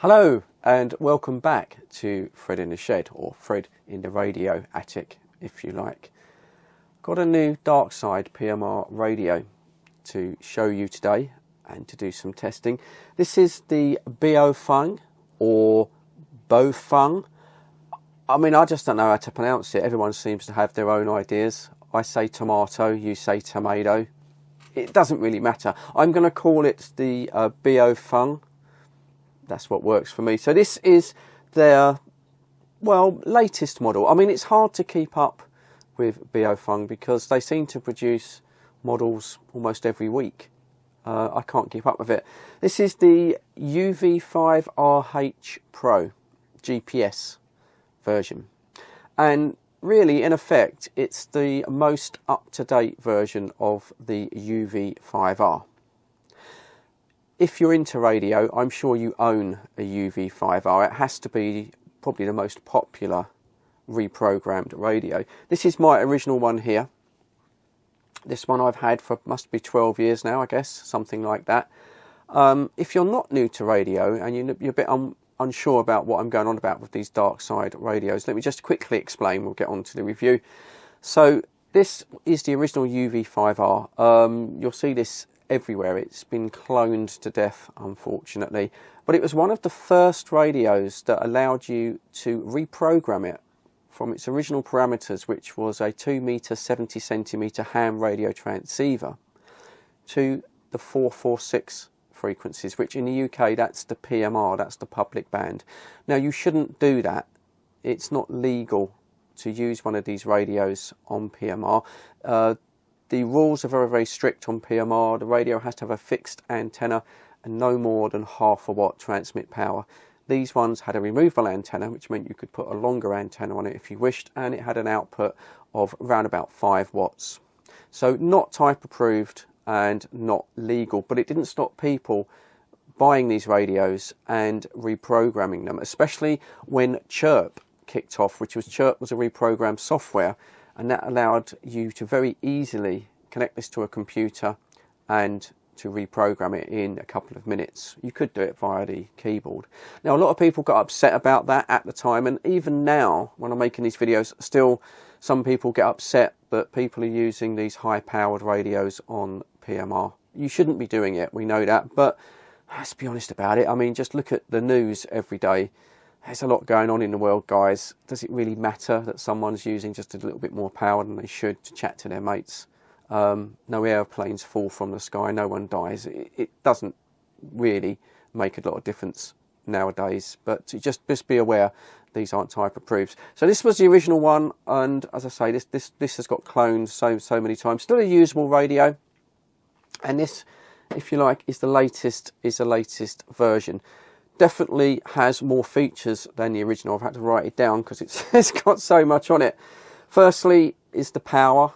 Hello and welcome back to Fred in the Shed, or Fred in the Radio Attic if you like. Got a new dark side PMR radio to show you today and to do some testing. This is the Baofeng or Baofeng. I mean, I just don't know how to pronounce it. Everyone seems to have their own ideas. I say tomato, you say tomato. It doesn't really matter. I'm going to call it the Baofeng. That's what works for me. So this is their, well, latest model. I mean, it's hard to keep up with Baofeng because they seem to produce models almost every week. I can't keep up with it. This is the UV-5RH PRO GPS version. And really, in effect, it's the most up-to-date version of the UV-5R. If you're into radio, I'm sure you own a UV-5R. It has to be probably the most popular reprogrammed radio. This is my original one here. This one I've had for must be 12 years now, I guess, something like that. If you're not new to radio and you're a bit unsure about what I'm going on about with these dark side radios, let me just quickly explain. We'll get on to the review. So this is the original UV-5R. You'll see this everywhere. It's been cloned to death, unfortunately, but it was one of the first radios that allowed you to reprogram it from its original parameters, which was a 2 meter 70 centimeter ham radio transceiver, to the 446 frequencies, which in the UK that's the PMR, that's the public band. Now you shouldn't do that. It's not legal to use one of these radios on PMR. The rules are very, very strict on PMR. The radio has to have a fixed antenna and no more than half a watt transmit power. These ones had a removable antenna, which meant you could put a longer antenna on it if you wished, and it had an output of around about 5 watts. So not type approved and not legal, but it didn't stop people buying these radios and reprogramming them, especially when Chirp kicked off, Chirp was a reprogrammed software, and that allowed you to very easily connect this to a computer and to reprogram it in a couple of minutes. You could do it via the keyboard. Now, a lot of people got upset about that at the time, and even now, when I'm making these videos, still some people get upset that people are using these high-powered radios on PMR. You shouldn't be doing it, we know that, but let's be honest about it. I mean, just look at the news every day. There's a lot going on in the world, guys. Does it really matter that someone's using just a little bit more power than they should to chat to their mates? No airplanes fall from the sky, no one dies. It doesn't really make a lot of difference nowadays, but just be aware these aren't type approved. So this was the original one, and as I say, this has got cloned so many times. Still a usable radio, and this, if you like, is the latest version. Definitely has more features than the original. I've had to write it down because it's got so much on it. Firstly is the power.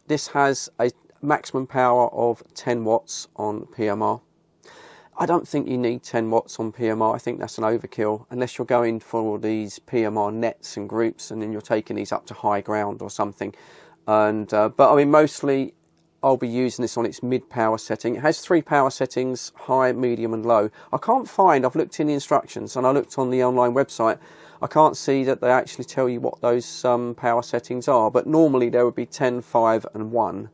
This has a maximum power of 10 watts on PMR. I don't think you need 10 watts on PMR. I think that's an overkill, unless you're going for these PMR nets and groups and then you're taking these up to high ground or something. And but I mean, mostly I'll be using this on its mid-power setting. It has 3 power settings, high, medium and low. I can't find, I've looked in the instructions and I looked on the online website, I can't see that they actually tell you what those power settings are, but normally there would be 10, 5 and 1.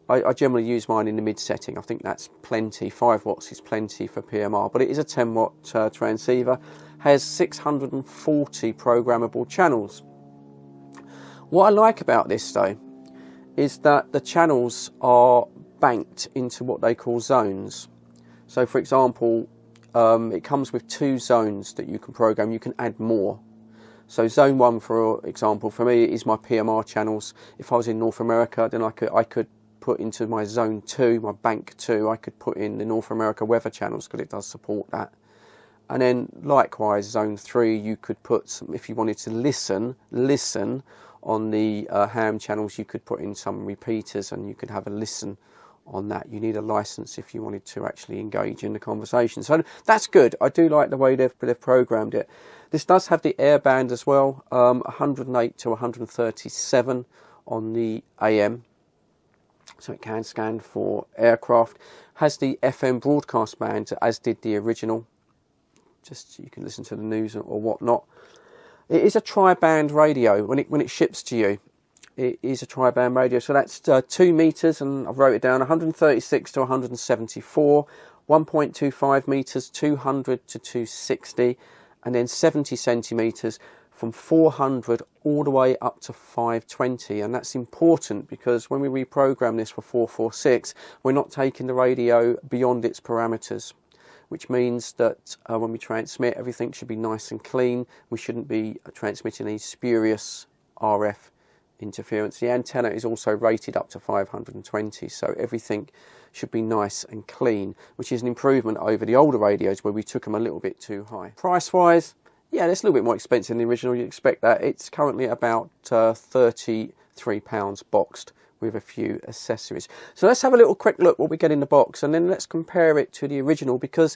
I generally use mine in the mid setting. I think that's plenty. 5 watts is plenty for PMR, but it is a 10 watt transceiver, has 640 programmable channels. What I like about this though, is that the channels are banked into what they call zones. So for example, it comes with 2 zones that you can program. You can add more. So zone 1, for example, for me is my PMR channels. If I was in North America, then I could put into my zone 2, my bank 2, I could put in the North America weather channels because it does support that. And then likewise, zone 3, you could put some, if you wanted to listen on the ham channels, you could put in some repeaters and you could have a listen on that. You need a license if you wanted to actually engage in the conversation. So that's good. I do like the way they've programmed it. This does have the air band as well, 108 to 137 on the AM. So it can scan for aircraft. Has the FM broadcast band, as did the original. just you can listen to the news or whatnot. It is a tri-band radio when it ships to you. It is a tri-band radio, so that's 2 meters, and I've wrote it down, 136 to 174, 1.25 meters, 200 to 260, and then 70 centimeters from 400 all the way up to 520. And that's important because when we reprogram this for 446, we're not taking the radio beyond its parameters, which means that when we transmit, everything should be nice and clean. We shouldn't be transmitting any spurious RF interference. The antenna is also rated up to 520, so everything should be nice and clean, which is an improvement over the older radios where we took them a little bit too high. Price wise, yeah, it's a little bit more expensive than the original. You'd expect that. It's currently about £33 boxed with a few accessories. So let's have a little quick look what we get in the box, and then let's compare it to the original, because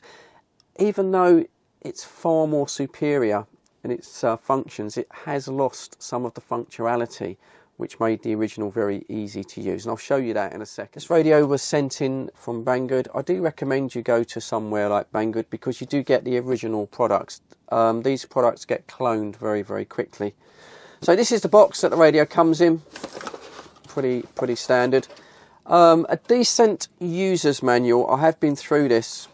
even though it's far more superior in its functions, it has lost some of the functionality which made the original very easy to use, and I'll show you that in a second. This radio was sent in from Banggood. I do recommend you go to somewhere like Banggood because you do get the original products. These products get cloned very, very quickly. So this is the box that the radio comes in. Pretty standard. A decent user's manual. I have been through this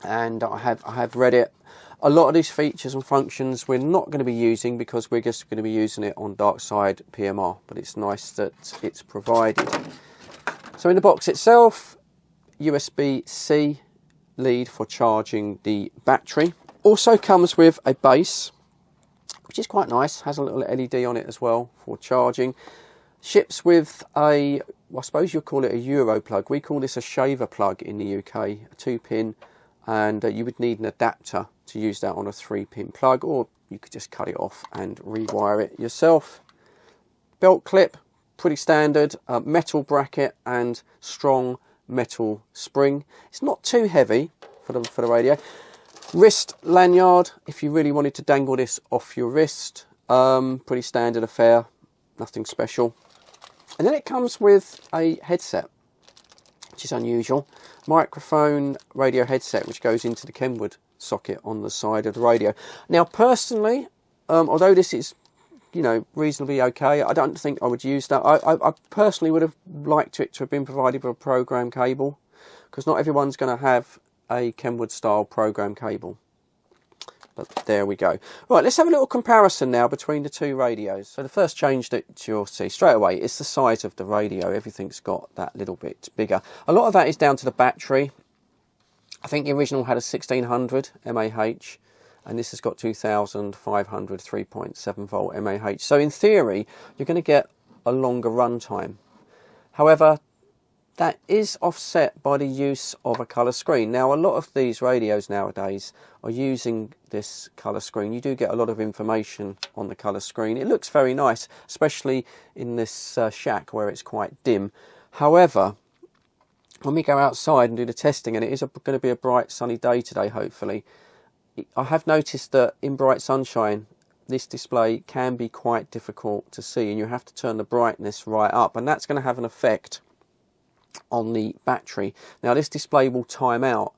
and I have read it. A lot of these features and functions we're not going to be using because we're just going to be using it on dark side PMR, but it's nice that it's provided. So in the box itself, USB-C lead for charging the battery. Also comes with a base, which is quite nice, has a little LED on it as well for charging. Ships with I suppose you'll call it a Euro plug. We call this a shaver plug in the UK, a 2-pin, and you would need an adapter to use that on a 3-pin plug, or you could just cut it off and rewire it yourself. Belt clip, pretty standard, metal bracket and strong metal spring. It's not too heavy for the radio. Wrist lanyard, if you really wanted to dangle this off your wrist. Pretty standard affair, nothing special. And then it comes with a headset, which is unusual. Microphone radio headset, which goes into the Kenwood socket on the side of the radio. Now, personally, although this is, reasonably okay, I don't think I would use that. I personally would have liked it to have been provided with a program cable, because not everyone's going to have a Kenwood style program cable. But there we go. Right, let's have a little comparison now between the two radios. So the first change that you'll see straight away is the size of the radio. Everything's got that little bit bigger. A lot of that is down to the battery. I think the original had a 1600 mAh, and this has got 2500 3.7 volt mAh. So in theory, you're going to get a longer run time. However, that is offset by the use of a colour screen. Now, a lot of these radios nowadays are using this colour screen. You do get a lot of information on the colour screen. It looks very nice, especially in this shack where it's quite dim. However, when we go outside and do the testing, and it is going to be a bright sunny day today, hopefully, I have noticed that in bright sunshine, this display can be quite difficult to see, and you have to turn the brightness right up, and that's going to have an effect on the battery. Now, this display will time out.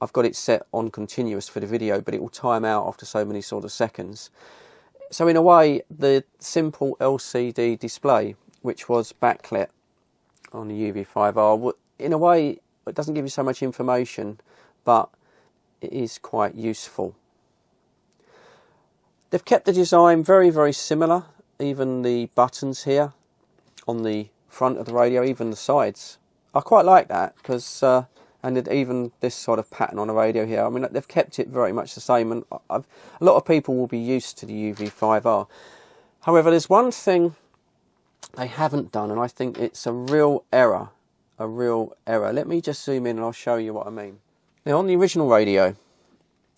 I've got it set on continuous for the video, but it will time out after so many sort of seconds. So in a way, the simple LCD display, which was backlit on the UV5R, in a way, it doesn't give you so much information, but it is quite useful. They've kept the design very, very similar. Even the buttons here on the front of the radio, even the sides. I quite like that, because and even this sort of pattern on the radio here, I mean, they've kept it very much the same, and a lot of people will be used to the UV5R. However, there's one thing they haven't done, and I think it's a real error. Let me just zoom in and I'll show you what I mean. Now, on the original radio,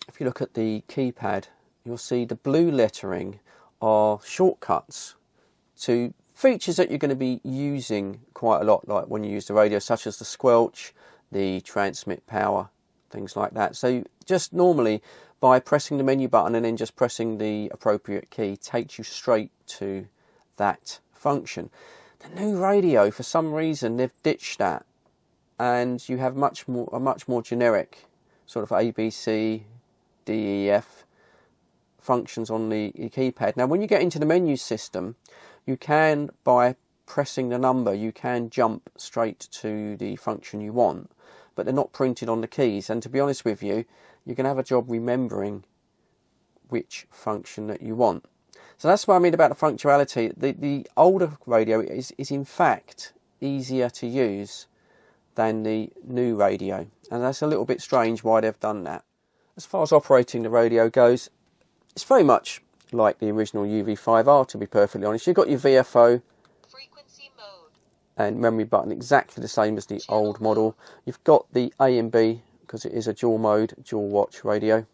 if you look at the keypad, you'll see the blue lettering are shortcuts to features that you're going to be using quite a lot, like when you use the radio, such as the squelch, the transmit power, things like that. So just normally by pressing the menu button and then just pressing the appropriate key takes you straight to that function. The new radio, for some reason, they've ditched that, and you have a much more generic sort of ABC, D, E, F functions on the keypad. Now when you get into the menu system, you can, by pressing the number, you can jump straight to the function you want, but they're not printed on the keys, and to be honest with you, you're going to have a job remembering which function that you want. So that's what I mean about the functionality. The older radio is in fact easier to use than the new radio, and that's a little bit strange why they've done that. As far as operating the radio goes, it's very much like the original UV5R, to be perfectly honest. You've got your VFO frequency mode and memory button exactly the same as the old model. You've got the A and B because it is a dual mode, dual watch radio.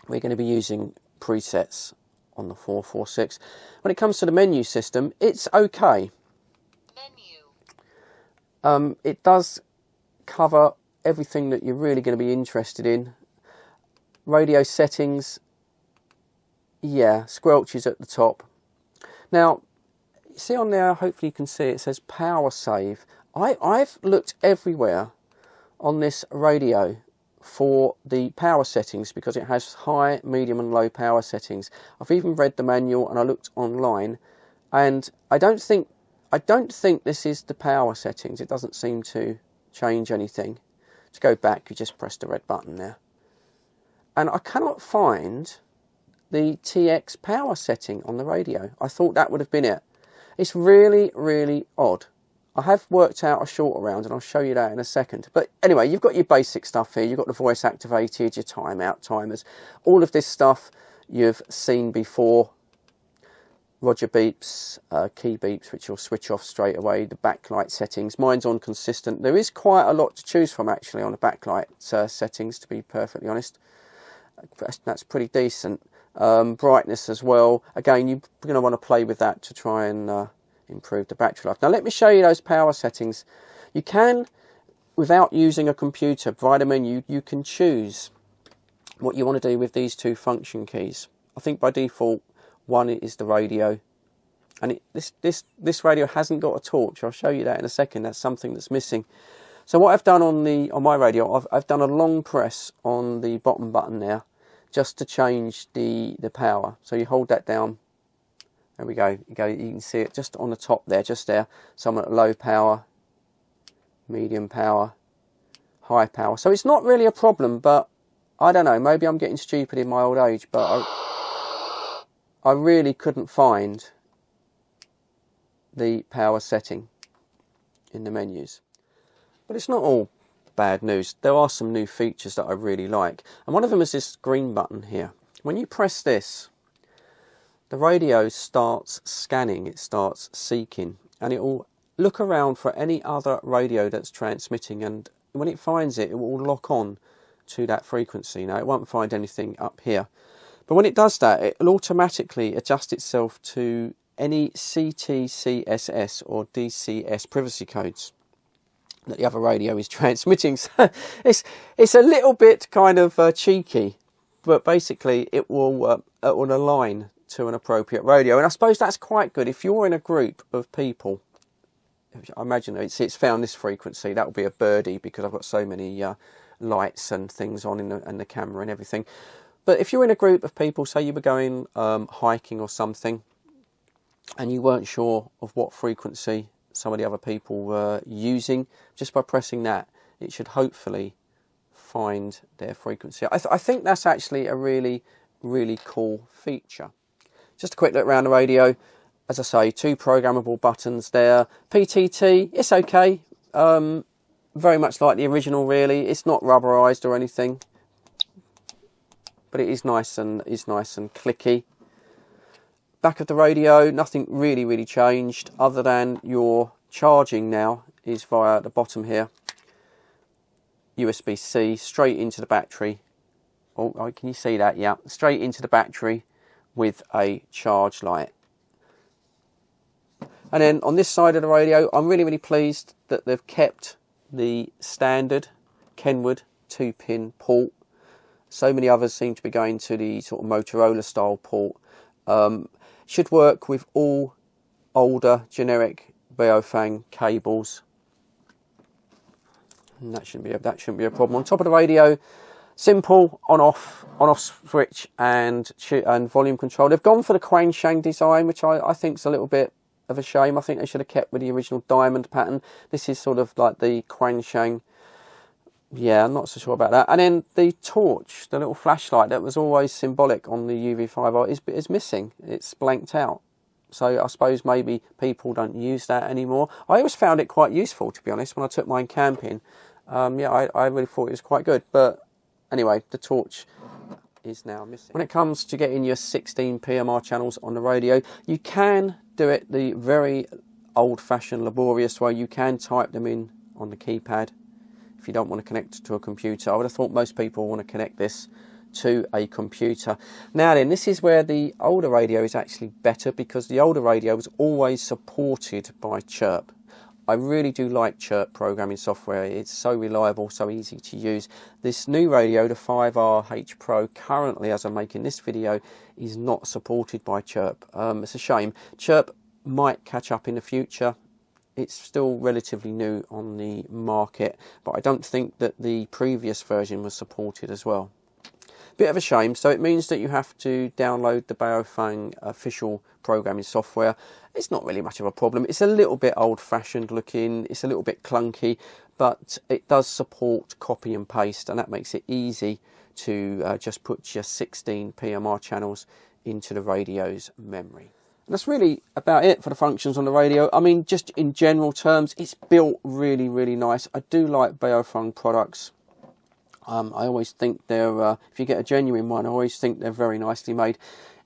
We're going to be using presets on the 446. When it comes to the menu system, it's okay. Menu. It does cover everything that you're really going to be interested in. Radio settings, yeah, squelches at the top. Now, you see on there, hopefully you can see it says power save. I've looked everywhere on this radio for the power settings because it has high, medium and low power settings. I've even read the manual and I looked online, and I don't think this is the power settings. It doesn't seem to change anything. To go back, you just press the red button there. And I cannot find the TX power setting on the radio. I thought that would have been it. It's really, really odd. I have worked out a short around, and I'll show you that in a second. But anyway, you've got your basic stuff here. You've got the voice activated, your timeout timers. All of this stuff you've seen before. Roger beeps, key beeps, which will switch off straight away. The backlight settings. Mine's on consistent. There is quite a lot to choose from, actually, on the backlight settings, to be perfectly honest. That's pretty decent. Brightness as well. Again, you're going to want to play with that to try and improve the battery life. Now let me show you those power settings. You can, without using a computer, via the menu, you can choose what you want to do with these two function keys. I think by default one is the radio, and this radio hasn't got a torch. I'll show you that in a second. That's something that's missing. So what I've done on my radio, I've done a long press on the bottom button there, just to change the power. So you hold that down. There we go. You can see it just on the top there, just there. So I'm at low power, medium power, high power. So it's not really a problem, but I don't know. Maybe I'm getting stupid in my old age, but I really couldn't find the power setting in the menus. But it's not all bad news. There are some new features that I really like, and one of them is this green button here. When you press this, the radio starts scanning, it starts seeking, and it will look around for any other radio that's transmitting, and when it finds it, it will lock on to that frequency. Now, it won't find anything up here, but when it does that, it will automatically adjust itself to any CTCSS or DCS privacy codes that the other radio is transmitting. So it's a little bit kind of cheeky, but basically it will align to an appropriate radio, and I suppose that's quite good if you're in a group of people. I imagine it's found this frequency. That will be a birdie because I've got so many lights and things on in the camera and everything. But if you're in a group of people, say you were going hiking or something, and you weren't sure of what frequency some of the other people were using, just by pressing that, it should hopefully find their frequency. I think that's actually a really, really cool feature. Just a quick look around the radio. As I say, two programmable buttons there. PTT, it's okay. Very much like the original, really. It's not rubberized or anything, but it is nice and clicky. Back of the radio, nothing really changed other than your charging now is via the bottom here. USB-C straight into the battery. Oh, can you see that? Yeah, straight into the battery with a charge light. And then on this side of the radio, I'm really pleased that they've kept the standard Kenwood 2-pin port. So many others seem to be going to the sort of Motorola style port. Should work with all older generic Baofeng cables. And that shouldn't be a problem. On top of the radio, Simple on-off switch and volume control. They've gone for the Quanshang design, which I think is a little bit of a shame. I think they should have kept with the original diamond pattern. This is sort of like the Quanshang. Yeah, I'm not so sure about that. And then the torch, the little flashlight that was always symbolic on the UV5R is missing. It's blanked out. So I suppose maybe people don't use that anymore. I always found it quite useful, to be honest, when I took mine camping. Yeah, I really thought it was quite good. But anyway, the torch is now missing. When it comes to getting your 16 PMR channels on the radio, you can do it the very old-fashioned, laborious way. You can type them in on the keypad if you don't want to connect to a computer. I would have thought most people want to connect this to a computer. Now then, this is where the older radio is actually better, because the older radio was always supported by Chirp. I really do like Chirp programming software. It's so reliable, so easy to use. This new radio, the 5RH PRO, currently as I'm making this video, is not supported by Chirp. It's a shame. Chirp might catch up in the future. It's still relatively new on the market, but I don't think that the previous version was supported as well. Bit of a shame. So it means that you have to download the Baofeng official programming software. It's not really much of a problem. It's a little bit old-fashioned looking, it's a little bit clunky, but it does support copy and paste, and that makes it easy to just put your 16 PMR channels into the radio's memory. And that's really about it for the functions on the radio. I mean, just in general terms, it's built really, really nice. I do like Baofeng products. I always think they're, if you get a genuine one, I always think they're very nicely made.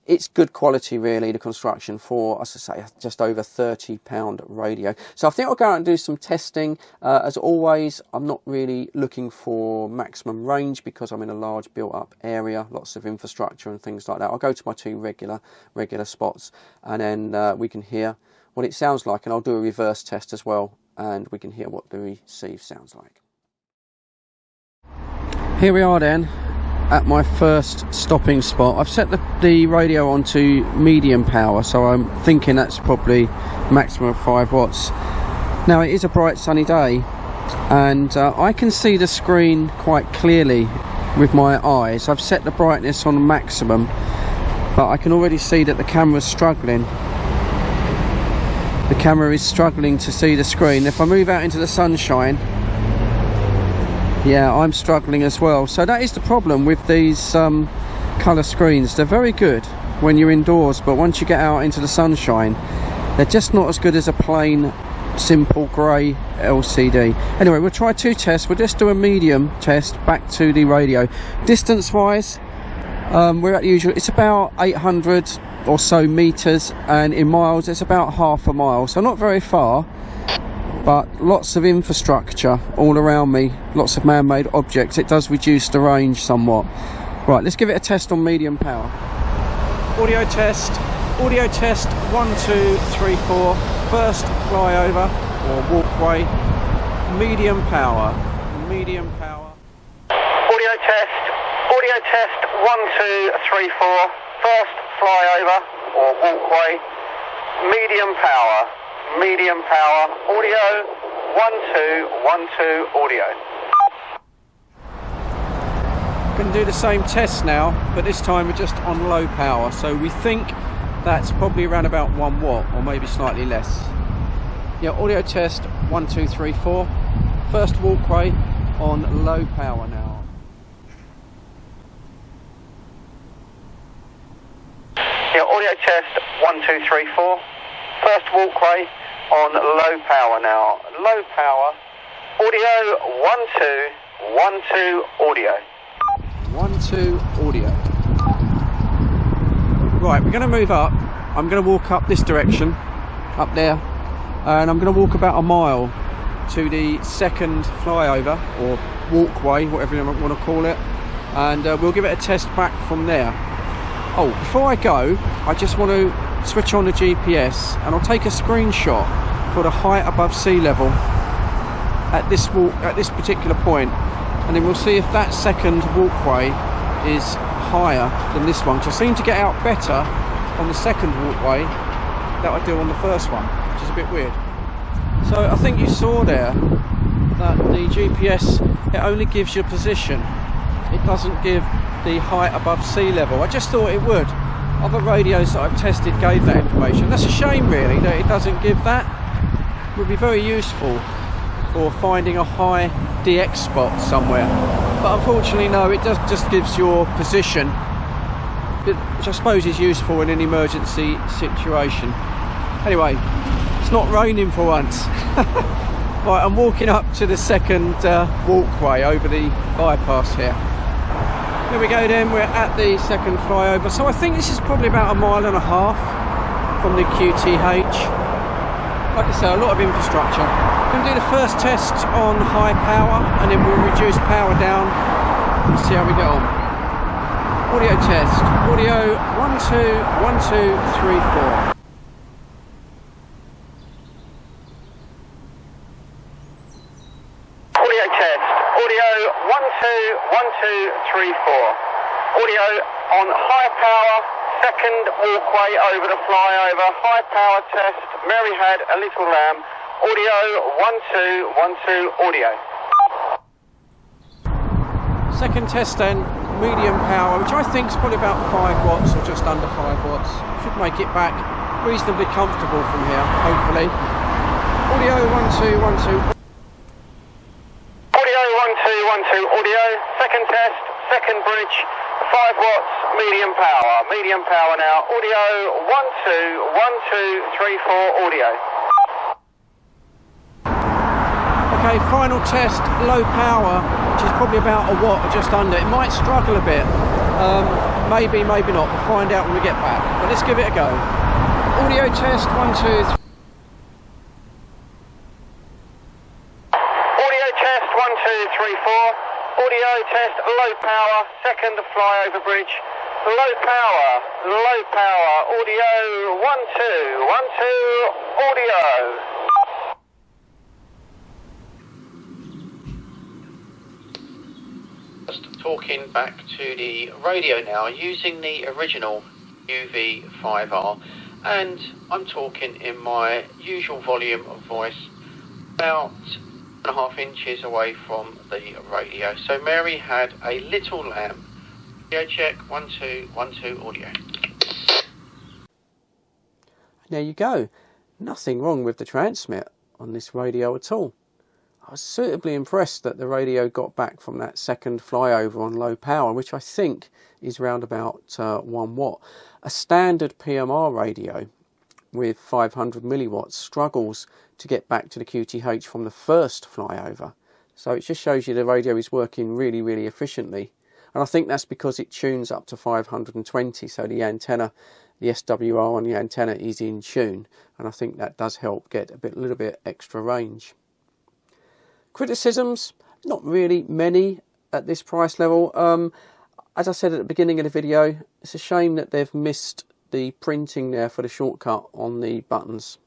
It's good quality, really, the construction for, as I say, just over £30 radio. So I think I'll go out and do some testing. As always, I'm not really looking for maximum range because I'm in a large built-up area, lots of infrastructure and things like that. I'll go to my two regular spots, and then we can hear what it sounds like, and I'll do a reverse test as well, and we can hear what the receive sounds like. Here we are then, at my first stopping spot. I've set the radio onto medium power, so I'm thinking that's probably maximum of 5 watts. Now it is a bright sunny day, and I can see the screen quite clearly with my eyes. I've set the brightness on maximum, but I can already see that the camera's struggling. The camera is struggling to see the screen. If I move out into the sunshine, yeah, I'm struggling as well. So that is the problem with these colour screens. They're very good when you're indoors, but once you get out into the sunshine, they're just not as good as a plain, simple grey LCD. Anyway, we'll try 2 tests. We'll just do a medium test back to the radio. Distance-wise, we're at the usual. It's about 800 or so metres, and in miles, it's about half a mile. So not very far, but lots of infrastructure all around me, lots of man-made objects. It does reduce the range somewhat. Right, let's give it a test on medium power. Audio test 1, 2, 3, 4. First flyover or walkway, medium power. Audio test 1, 2, 3, 4. First flyover or walkway, medium power. Audio 1, 2, 1, 2, audio. Going to do the same test now, but this time we're just on low power, so we think that's probably around about 1 watt or maybe slightly less. Yeah, audio test 1, 2, 3, 4. First walkway on low power now. Yeah, audio test 1, 2, 3, 4. First walkway on low power now. Low power. Audio 1, 2, 1, 2, audio. 1, 2, audio. Right, we're going to move up. I'm going to walk up this direction, up there, and I'm going to walk about a mile to the second flyover or walkway, whatever you want to call it, and we'll give it a test back from there. Oh, before I go, I just want to switch on the GPS, and I'll take a screenshot for the height above sea level at this particular point, and then we'll see if that second walkway is higher than this one, because I seem to get out better on the second walkway that I do on the first one, which is a bit weird. So I think you saw there that the GPS, it only gives you a position. it doesn't give the height above sea level. I just thought it would. Other radios that I've tested gave that information. That's a shame really that it doesn't give that. It would be very useful for finding a high DX spot somewhere. But unfortunately no, it just gives your position, which I suppose is useful in an emergency situation. Anyway, it's not raining for once. Right, I'm walking up to the second walkway over the bypass here. Here we go then, we're at the second flyover. So I think this is probably about 1.5 miles from the QTH. Like I say, a lot of infrastructure. We're going to do the first test on high power and then we'll reduce power down and see how we get on. Audio test. Audio 1, 2, 1, 2, 3, 4. Audio on high power, second walkway over the flyover, high power test, Mary had a little lamb, audio 1, 2, 1, 2, audio. Second test then, medium power, which I think is probably about 5 watts or just under 5 watts. Should make it back reasonably comfortable from here, hopefully. Audio 1, 2, 1, 2. Audio 1, 2, 1, 2, audio, second test, second bridge, 5 watts, medium power now, audio 1, 2, 1, 2, 3, 4, audio. Okay, final test, low power, which is probably about 1 watt or just under. It might struggle a bit, maybe, maybe not, we'll find out when we get back, but let's give it a go. Audio test, 1, 2, 3. Audio test, 1, 2, 3, 4. Audio test, low power, second flyover bridge, low power, audio 1, 2, 1, 2, audio. Just talking back to the radio now, using the original UV5R, and I'm talking in my usual volume of voice, about 1.5 inches away from the radio. So Mary had a little lamb. Audio check, 1, 2, 1, 2, audio. There you go. Nothing wrong with the transmit on this radio at all. I was suitably impressed that the radio got back from that second flyover on low power, which I think is round about 1 watt. A standard PMR radio with 500 milliwatts struggles to get back to the QTH from the first flyover. So it just shows you the radio is working really, really efficiently. And I think that's because it tunes up to 520, so the antenna, the SWR on the antenna is in tune. And I think that does help get a little bit extra range. Criticisms, not really many at this price level. As I said at the beginning of the video, it's a shame that they've missed the printing there for the shortcut on the buttons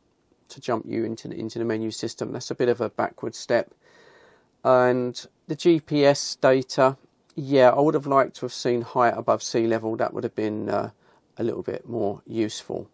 to jump you into the menu system. That's a bit of a backward step. And the GPS data, yeah, I would have liked to have seen height above sea level. That would have been a little bit more useful.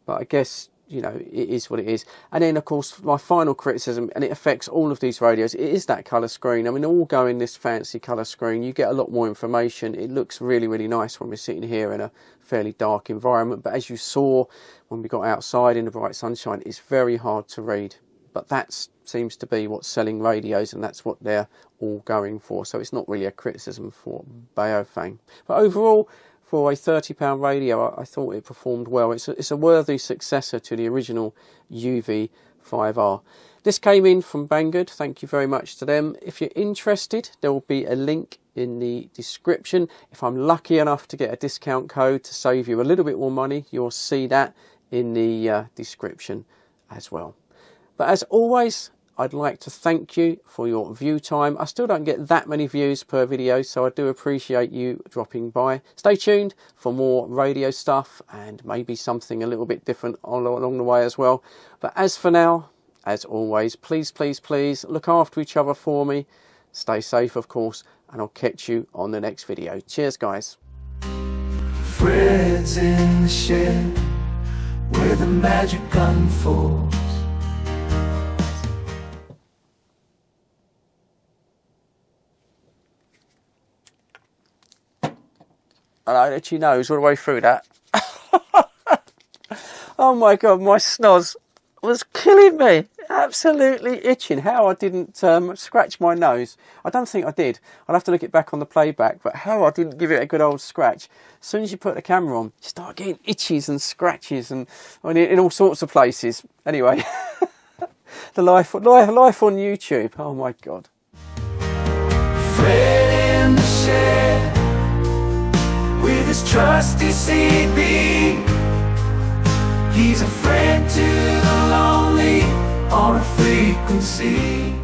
But I guess, you know, it is what it is. And then, of course, my final criticism, and it affects all of these radios, it is that colour screen. I mean, all go in this fancy colour screen. You get a lot more information. It looks really, really nice when we're sitting here in a fairly dark environment. But as you saw when we got outside in the bright sunshine, it's very hard to read. But that seems to be what's selling radios, and that's what they're all going for. So it's not really a criticism for Baofeng. But overall, for a £30 radio, I thought it performed well. It's a worthy successor to the original UV5R. This came in from Banggood. Thank you very much to them. If you're interested, there will be a link in the description. If I'm lucky enough to get a discount code to save you a little bit more money, you'll see that in the description as well. But as always, I'd like to thank you for your view time. I still don't get that many views per video, so I do appreciate you dropping by. Stay tuned for more radio stuff and maybe something a little bit different along the way as well. But as for now, as always, please, please, please look after each other for me. Stay safe, of course, and I'll catch you on the next video. Cheers, guys. Fred's in the shed where the magic unfolds. and I itchy nose all the way through that. Oh my God, my snoz was killing me. Absolutely itching. How I didn't scratch my nose. I don't think I did. I'll have to look it back on the playback, but how I didn't give it a good old scratch. As soon as you put the camera on, you start getting itches and scratches and in all sorts of places. Anyway, the life on YouTube. Oh my God. Fred in the shed with his trusty CB. He's a friend to the lonely on a frequency.